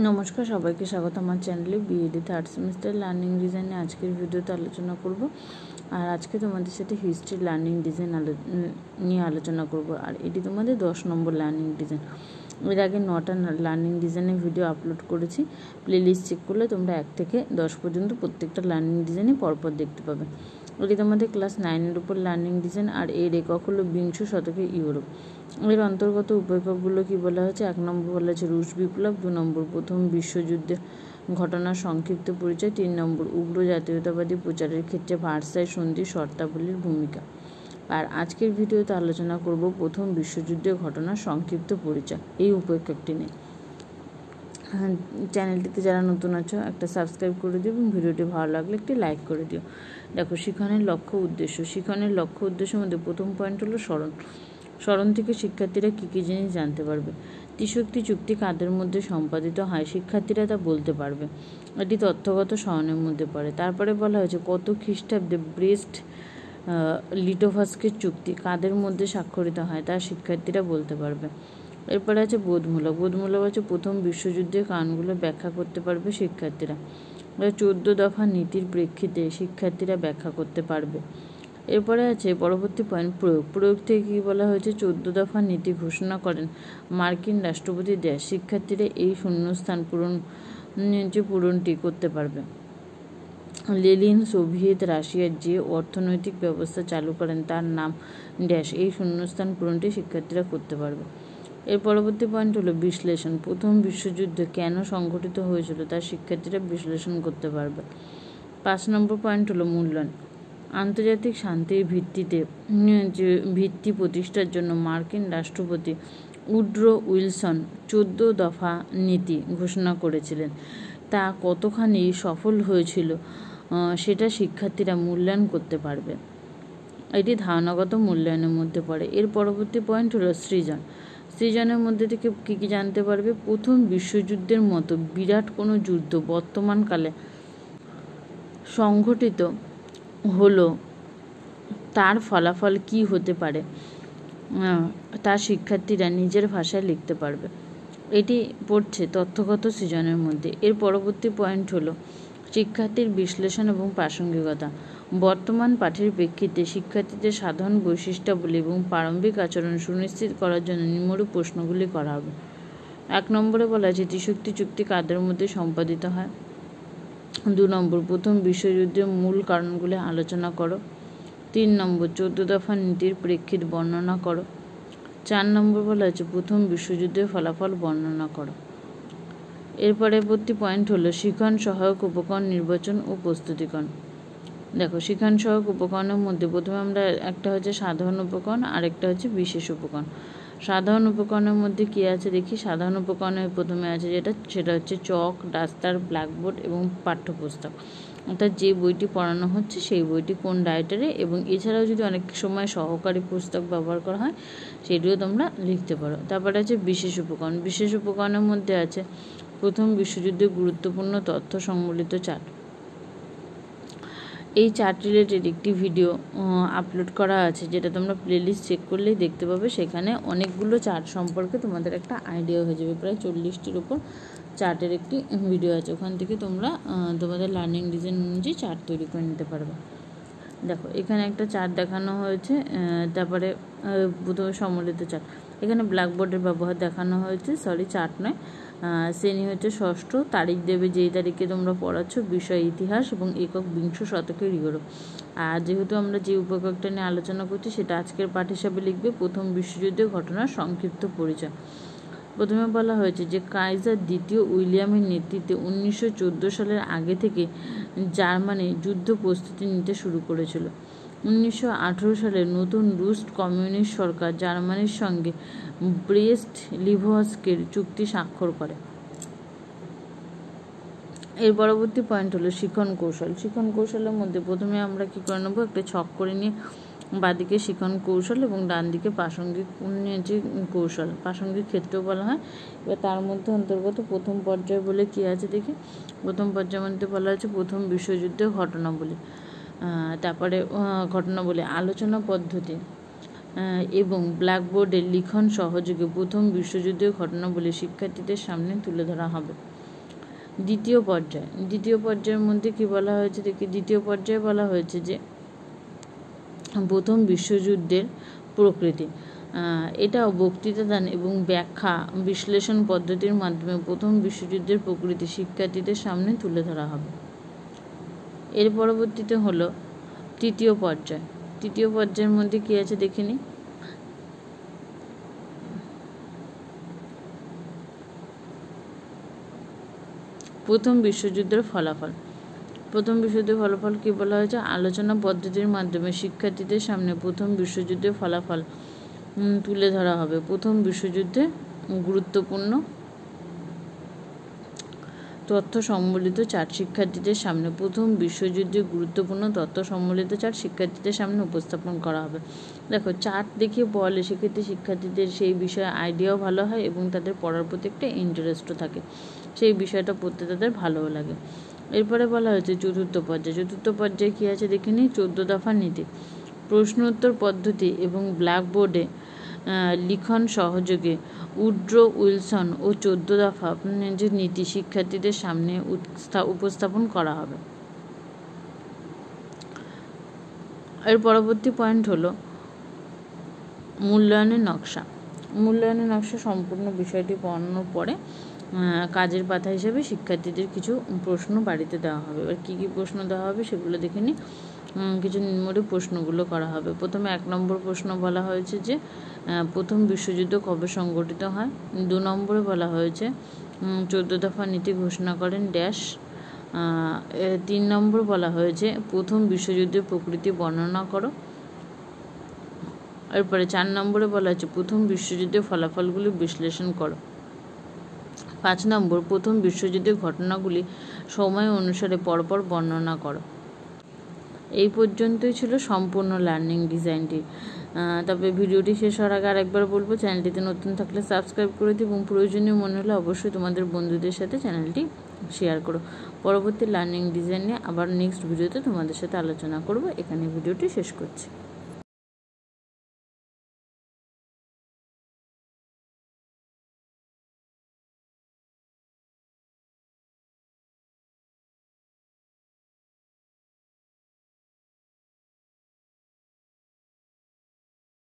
নমস্কার, সবাইকে স্বাগত আমার চ্যানেলে। বিএডি থার্ড সেমিস্টার লার্নিং ডিজাইনে আজকের ভিডিওতে আলোচনা করব। আর আজকে তোমাদের সাথে হিস্ট্রি লার্নিং ডিজাইন নিয়ে আলোচনা করব। আর এটি তোমাদের 10 নম্বর লার্নিং ডিজাইন। এর আগে 9টা লার্নিং ডিজাইনের ভিডিও আপলোড করেছি। প্লেলিস্ট চেক করলে তোমরা 1 থেকে 10 পর্যন্ত প্রত্যেকটা লার্নিং ডিজাইনই পরপর দেখতে পাবে। এটি তোমাদের ক্লাস 9-এর উপর লার্নিং ডিজাইন। আর এর একক হলো বিংশ শতকে ইউরোপ। এর অন্তর্গত উপএককগুলো কি বলা হয়েছে? 1 নম্বর বলা হয়েছে রুশ বিপ্লব, 2 নম্বর প্রথম বিশ্বযুদ্ধের ঘটনার সংক্ষিপ্ত পরিচয়, 3 নম্বর উগ্র জাতীয়তাবাদী প্রচারের ক্ষেত্রে ভার্সাই সন্ধির শর্তাবলীর ভূমিকা। আর আজকের ভিডিওতে আলোচনা করব প্রথম বিশ্বযুদ্ধের ঘটনার সংক্ষিপ্ত পরিচয় এই উপএককটি নিয়ে। চ্যানেলটিতে যারা নতুন আছো একটা সাবস্ক্রাইব করে দিও এবং ভিডিওটি ভালো লাগলে একটি লাইক করে দিও। দেখো, শিখনের লক্ষ্য উদ্দেশ্য। শিখনের লক্ষ্য উদ্দেশ্যের মধ্যে প্রথম পয়েন্ট হলো স্মরণ। স্মরণ থেকে শিক্ষার্থীরা কী কী জিনিস জানতে পারবে? ত্রিশক্তি চুক্তি কাদের মধ্যে সম্পাদিত হয়? শিক্ষার্থীরা তা বলতে পারবে। এটি তথ্যগত স্মরণের মধ্যে পড়ে। তারপরে বলা হয়েছে কত খ্রিস্টাব্দে ব্রেস্ট লিটোভাস্কের চুক্তি কাদের মধ্যে স্বাক্ষরিত হয়, তা শিক্ষার্থীরা বলতে পারবে। এরপরে আছে বোধমূলক। বোধমূলক হচ্ছে প্রথম বিশ্বযুদ্ধের কারণগুলো ব্যাখ্যা করতে পারবে শিক্ষার্থীরা। 14 দফা নীতির প্রেক্ষিতে শিক্ষার্থীরা ব্যাখ্যা করতে পারবে। এরপরে আছে পরবর্তী পয়েন্ট প্রয়োগ। প্রয়োগ থেকে কী বলা হয়েছে? 14 দফা নীতি ঘোষণা করেন মার্কিন রাষ্ট্রপতি দেশ। শিক্ষার্থীরা এই শূন্যস্থান পূরণটি করতে পারবে। লেনিন সোভিয়েত রাশিয়ার যে অর্থনৈতিক ব্যবস্থা চালু করেন তার নাম ড্যাশ। এই শূন্যস্থান পূরণটি শিক্ষার্থীরা করতে পারবে। এর পরবর্তী পয়েন্ট হলো বিশ্লেষণ। প্রথম বিশ্বযুদ্ধ কেন সংঘটিত হয়েছিল তা শিক্ষার্থীরা বিশ্লেষণ করতে পারবে। 5 নম্বর পয়েন্ট হলো মূল্যায়ন। আন্তর্জাতিক শান্তির ভিত্তি প্রতিষ্ঠার জন্য মার্কিন রাষ্ট্রপতি উড্রো উইলসন 14 দফা নীতি ঘোষণা করেছিলেন। তা কতখানি সফল হয়েছিল সেটা শিক্ষার্থীরা মূল্যায়ন করতে পারবে। এটি ধারণাগত মূল্যায়নের মধ্যে পড়ে। এর পরবর্তী পয়েন্ট হলো সৃজন। সৃজনের মধ্যে থেকে কী কী জানতে পারবে? প্রথম বিশ্বযুদ্ধের মতো বিরাট কোনো যুদ্ধ বর্তমানকালে সংঘটিত হলো, তার ফলাফল কি হতে পারে তা শিক্ষার্থীরা নিজের ভাষায় লিখতে পারবে। এটি পড়ছে তথ্যগত সৃজনের মধ্যে। এর পরবর্তী পয়েন্ট হলো শিক্ষার্থীর বিশ্লেষণ এবং প্রাসঙ্গিকতা। বর্তমান পাঠের প্রেক্ষিতে শিক্ষার্থীদের সাধারণ বৈশিষ্ট্যাবলী এবং প্রারম্ভিক আচরণ সুনিশ্চিত করার জন্য নিম্নরূপ প্রশ্নগুলি করা হবে। 1 নম্বরে বলা আছে ত্রিশক্তি চুক্তি কাদের মধ্যে সম্পাদিত হয়? 2 নম্বর প্রথম বিশ্বযুদ্ধের মূল কারণগুলি আলোচনা করো। 3 নম্বর 14 দফা নীতির প্রেক্ষিত বর্ণনা করো। 4 নম্বর বলা হচ্ছে প্রথম বিশ্বযুদ্ধের ফলাফল বর্ণনা করো। এর পরবর্তী পয়েন্ট হলো শিখন সহায়ক উপকরণ নির্বাচন ও প্রস্তুতিকরণ। দেখো, শিখন সহায়ক উপকরণের মধ্যে প্রথমে আমরা একটা হচ্ছে সাধারণ উপকরণ, আরেকটা হচ্ছে বিশেষ উপকরণ। সাধারণ উপকরণের মধ্যে কী আছে দেখি। সাধারণ উপকরণের প্রথমে আছে সেটা হচ্ছে চক, ডাস্টার, ব্ল্যাকবোর্ড এবং পাঠ্যপুস্তক। অর্থাৎ যে বইটি পড়ানো হচ্ছে সেই বইটি কোন রাইটারে, এবং এছাড়াও যদি অনেক সময় সহকারী পুস্তক ব্যবহার করা হয় সেটিও তোমরা লিখতে পারো। তারপরে আছে বিশেষ উপকরণ। বিশেষ উপকরণের মধ্যে আছে প্রথম বিশ্বযুদ্ধের গুরুত্বপূর্ণ তথ্য সম্বলিত চার্ট। এই চার্ট রিলেটেড একটি ভিডিও আপলোড করা আছে, যেটা তোমরা প্লেলিস্ট চেক করলেই দেখতে পাবে। সেখানে অনেকগুলো চার্ট সম্পর্কে তোমাদের একটা আইডিয়া হয়ে যাবে। প্রায় 40টির উপর চার্টের একটি ভিডিও আছে। ওখান থেকে তোমরা তোমাদের লার্নিং ডিজাইন অনুযায়ী চার্ট তৈরি করে নিতে পারবে। দেখো, এখানে একটা চার্ট দেখানো হয়েছে। তারপরে প্রথমে সম্মিলিত চার্ট। এখানে ব্ল্যাকবোর্ডের ব্যবহার দেখানো হয়েছে, চার্ট নয়। শ্রেণী হচ্ছে ষষ্ঠ। তারিখ দেবে যেই তারিখে তোমরা পড়াচ্ছ। বিষয় ইতিহাস এবং একক বিংশ শতকের ইউরোপ। আর যেহেতু আমরা যে উপকরণটা নিয়ে আলোচনা করছি সেটা আজকের পাঠ হিসাবে লিখবে প্রথম বিশ্বযুদ্ধের ঘটনার সংক্ষিপ্ত পরিচয়। প্রথমে বলা হয়েছে যে কাইজার দ্বিতীয় উইলিয়ামের নেতৃত্বে 1914 সালের আগে থেকে জার্মানি যুদ্ধ প্রস্তুতি নিতে শুরু করেছিল। 1918 সালে নতুন রুশ কমিউনিস্ট সরকার জার্মানির সঙ্গে ব্রেস্ট লিভস্কের চুক্তি স্বাক্ষর করে। এর পরবর্তী পয়েন্ট হলো শিখন কৌশল। শিখন কৌশলের মধ্যে প্রথমে আমরা কী করে নেবো? একটা ছক করে নিয়ে বাঁদিকে শিখন কৌশল এবং ডান দিকে প্রাসঙ্গিক যে কৌশল, প্রাসঙ্গিক ক্ষেত্রেও বলা হয়। এবার তার মধ্যে অন্তর্গত প্রথম পর্যায় বলে কী আছে দেখি। প্রথম পর্যায়ের মধ্যে বলা হচ্ছে প্রথম বিশ্বযুদ্ধের ঘটনাবলী। তারপরে ঘটনাবলী আলোচনা পদ্ধতি এবং ব্ল্যাকবোর্ডে লিখন সহযোগে প্রথম বিশ্বযুদ্ধের ঘটনাবলী শিক্ষার্থীদের সামনে তুলে ধরা হবে। দ্বিতীয় পর্যায়ের মধ্যে কি বলা হয়েছে দেখি। দ্বিতীয় পর্যায়ে বলা হয়েছে যে প্রথম বিশ্বযুদ্ধের প্রকৃতি। এটাও বক্তৃতা দান এবং ব্যাখ্যা বিশ্লেষণ পদ্ধতির মাধ্যমে প্রথম বিশ্বযুদ্ধের প্রকৃতি শিক্ষার্থীদের সামনে তুলে ধরা হবে। এর পরবর্তীতে হলো তৃতীয় পর্যায়ের মধ্যে কী আছে দেখে নিই। প্রথম বিশ্বযুদ্ধের ফলাফল কি বলা হয়েছে। আলোচনা পদ্ধতির মাধ্যমে শিক্ষার্থীদের সামনে প্রথম বিশ্বযুদ্ধের ফলাফল তুলে ধরা হবে। প্রথম বিশ্বযুদ্ধে গুরুত্বপূর্ণ তথ্য সম্বলিত চার্ট শিক্ষার্থীদের সামনে শিক্ষার্থীদের সামনে উপস্থাপন করা হবে। দেখো, চার্ট দেখিয়ে পড়ালে সেক্ষেত্রে শিক্ষার্থীদের সেই বিষয়ে আইডিয়াও ভালো হয় এবং তাদের পড়ার প্রতি একটা ইন্টারেস্টও থাকে, সেই বিষয়টা পড়তে তাদের ভালোও লাগে। এরপরে বলা হয়েছে চতুর্থ পর্যায়ে কী আছে দেখে নিই। 14 দফা নীতি, প্রশ্ন উত্তর পদ্ধতি এবং ব্ল্যাকবোর্ডে লিখন সহযোগে উড্রো উইলসন ও 14 দফা যে নীতি শিক্ষার্থীদের সামনে উপস্থাপন করা হবে। এর পরবর্তী পয়েন্ট হলো মূল্যায়নের নকশা। সম্পূর্ণ বিষয়টি পড়ানোর পরে কাজের পাতা হিসেবে শিক্ষার্থীদের কিছু প্রশ্ন বাড়িতে দেওয়া হবে। এবার কী কী প্রশ্ন দেওয়া হবে সেগুলো দেখে নিই। কিছু নিম্নরূপ প্রশ্নগুলো করা হবে। প্রথমে 1 নম্বর প্রশ্ন বলা হয়েছে যে প্রথম বিশ্বযুদ্ধ কবে সংগঠিত হয়। 2 নম্বরে বলা হয়েছে 14 দফা নীতি ঘোষণা করেন ড্যাশ। 3 নম্বর বলা হয়েছে প্রথম বিশ্বযুদ্ধের প্রকৃতি বর্ণনা করো। এরপরে 4 নম্বরে বলা হয়েছে প্রথম বিশ্বযুদ্ধের ফলাফলগুলি বিশ্লেষণ করো। 5 নম্বর প্রথম বিশ্বযুদ্ধের ঘটনাগুলি সময় অনুসারে পরপর বর্ণনা করো। এই পর্যন্তই ছিল সম্পূর্ণ লার্নিং ডিজাইনটি। তবে ভিডিওটি শেষ হওয়ার আগে আরেকবার বলবো, চ্যানেলটিতে নতুন থাকলে সাবস্ক্রাইব করে দিও এবং প্রয়োজনীয় মনে হলে অবশ্যই তোমাদের বন্ধুদের সাথে চ্যানেলটি শেয়ার করো। পরবর্তী লার্নিং ডিজাইন নিয়ে আবার নেক্সট ভিডিওতে তোমাদের সাথে আলোচনা করব। এখানে ভিডিওটি শেষ করছি।